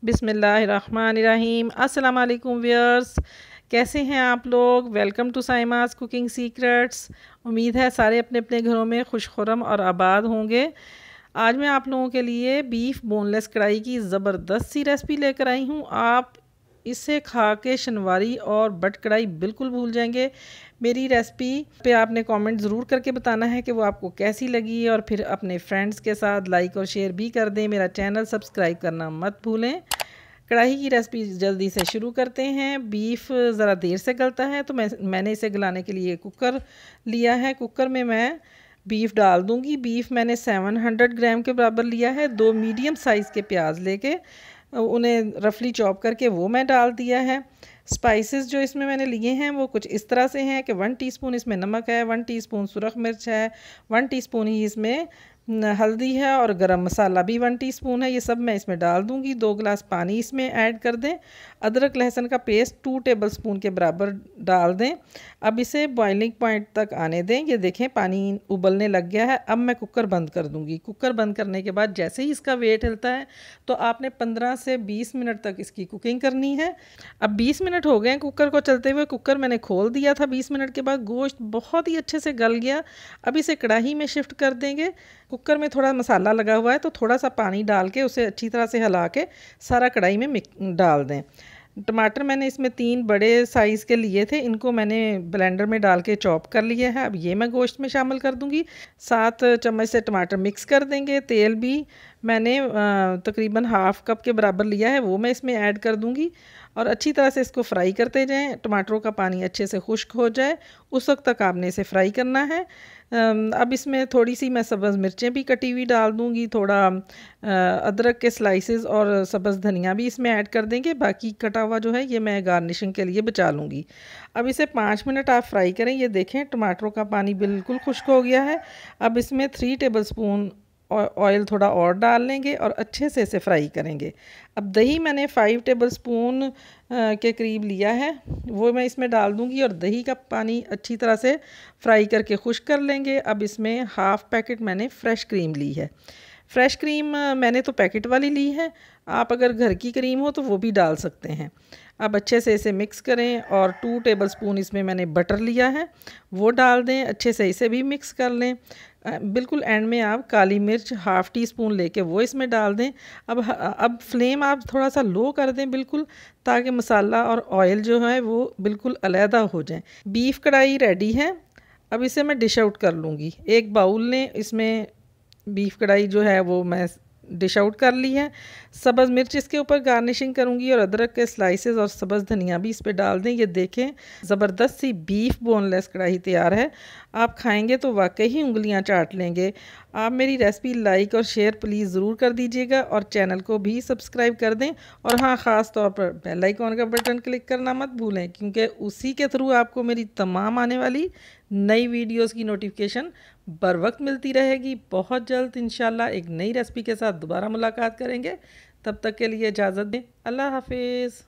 बिस्मिल्लाहिर्रहमानिर्रहीम। अस्सलाम वालेकुम व्यूअर्स, कैसे हैं आप लोग। Welcome to Saima's cooking secrets. उम्मीद है सारे अपने अपने घरों में खुशखुरम और आबाद होंगे। आज मैं आप लोगों के लिए बीफ बोनलेस कढ़ाई की ज़बरदस्त सी रेसिपी लेकर आई हूँ। आप इसे खा के शनवारी और बट कढ़ाई बिल्कुल भूल जाएंगे। मेरी रेसिपी पे आपने कमेंट ज़रूर करके बताना है कि वो आपको कैसी लगी, और फिर अपने फ्रेंड्स के साथ लाइक और शेयर भी कर दें। मेरा चैनल सब्सक्राइब करना मत भूलें। कढ़ाई की रेसिपी जल्दी से शुरू करते हैं। बीफ ज़रा देर से गलता है तो मैंने इसे गलाने के लिए कुकर लिया है। कुकर में मैं बीफ डाल दूंगी। बीफ मैंने 700 ग्राम के बराबर लिया है। 2 मीडियम साइज़ के प्याज लेके उन्हें रफली चॉप करके वो मैं डाल दिया है। स्पाइसेस जो इसमें मैंने लिए हैं वो कुछ इस तरह से हैं कि 1 टीस्पून इसमें नमक है, 1 टीस्पून सुरख मिर्च है, 1 टीस्पून ही इसमें हल्दी है, और गरम मसाला भी 1 टीस्पून है। ये सब मैं इसमें डाल दूंगी। 2 गिलास पानी इसमें ऐड कर दें। अदरक लहसुन का पेस्ट 2 टेबलस्पून के बराबर डाल दें। अब इसे बॉइलिंग पॉइंट तक आने दें। ये देखें पानी उबलने लग गया है। अब मैं कुकर बंद कर दूंगी। कुकर बंद करने के बाद जैसे ही इसका वेट हिलता है तो आपने 15 से 20 मिनट तक इसकी कुकिंग करनी है। अब 20 मिनट हो गए कुकर को चलते हुए। कुकर मैंने खोल दिया था 20 मिनट के बाद। गोश्त बहुत ही अच्छे से गल गया। अब इसे कढ़ाई में शिफ्ट कर देंगे। कुकर में थोड़ा मसाला लगा हुआ है तो थोड़ा सा पानी डाल के उसे अच्छी तरह से हिला के सारा कढ़ाई में डाल दें। टमाटर मैंने इसमें 3 बड़े साइज़ के लिए थे, इनको मैंने ब्लेंडर में डाल के चॉप कर लिया है। अब ये मैं गोश्त में शामिल कर दूंगी। 7 चम्मच से टमाटर मिक्स कर देंगे। तेल भी मैंने तकरीबन हाफ़ कप के बराबर लिया है, वो मैं इसमें ऐड कर दूंगी और अच्छी तरह से इसको फ्राई करते जाएं। टमाटरों का पानी अच्छे से खुश्क हो जाए उस वक्त तक आपने इसे फ्राई करना है। अब इसमें थोड़ी सी मैं सब्ज़ मिर्चें भी कटी हुई डाल दूंगी। थोड़ा अदरक के स्लाइसेस और सब्ज़ धनिया भी इसमें ऐड कर देंगे। बाकी कटा हुआ जो है ये मैं गार्निशिंग के लिए बचा लूँगी। अब इसे 5 मिनट आप फ्राई करें। ये देखें टमाटरों का पानी बिल्कुल खुश्क हो गया है। अब इसमें 3 टेबलस्पून ऑयल थोड़ा और डाल लेंगे और अच्छे से इसे फ्राई करेंगे। अब दही मैंने 5 टेबलस्पून के करीब लिया है, वो मैं इसमें डाल दूंगी और दही का पानी अच्छी तरह से फ्राई करके खुश्क कर लेंगे। अब इसमें हाफ़ पैकेट मैंने फ़्रेश क्रीम ली है। फ़्रेश क्रीम मैंने तो पैकेट वाली ली है, आप अगर घर की क्रीम हो तो वो भी डाल सकते हैं। अब अच्छे से इसे मिक्स करें और 2 टेबलस्पून इसमें मैंने बटर लिया है, वो डाल दें। अच्छे से इसे भी मिक्स कर लें। बिल्कुल एंड में आप काली मिर्च हाफ़ टी स्पून लेके वो इसमें डाल दें। अब फ्लेम आप थोड़ा सा लो कर दें बिल्कुल, ताकि मसाला और ऑयल जो है वो बिल्कुल अलहदा हो जाए। बीफ कढ़ाई रेडी है। अब इसे मैं डिश आउट कर लूँगी। एक बाउल ने इसमें बीफ कढ़ाई जो है वो मैं डिश आउट कर ली है। सब्ज़ मिर्च इसके ऊपर गार्निशिंग करूँगी और अदरक के स्लाइसेस और सब्ज़ धनिया भी इस पर डाल दें। ये देखें ज़बरदस्त सी बीफ बोनलेस कढ़ाई तैयार है। आप खाएंगे तो वाकई ही उंगलियां चाट लेंगे। आप मेरी रेसिपी लाइक और शेयर प्लीज़ ज़रूर कर दीजिएगा और चैनल को भी सब्सक्राइब कर दें। और हाँ, ख़ास तौर पर बेल आइकॉन का बटन क्लिक करना मत भूलें, क्योंकि उसी के थ्रू आपको मेरी तमाम आने वाली नई वीडियोस की नोटिफिकेशन बर वक्त मिलती रहेगी। बहुत जल्द इंशाल्लाह एक नई रेसिपी के साथ दोबारा मुलाकात करेंगे। तब तक के लिए इजाज़त दें। अल्लाह हाफिज़।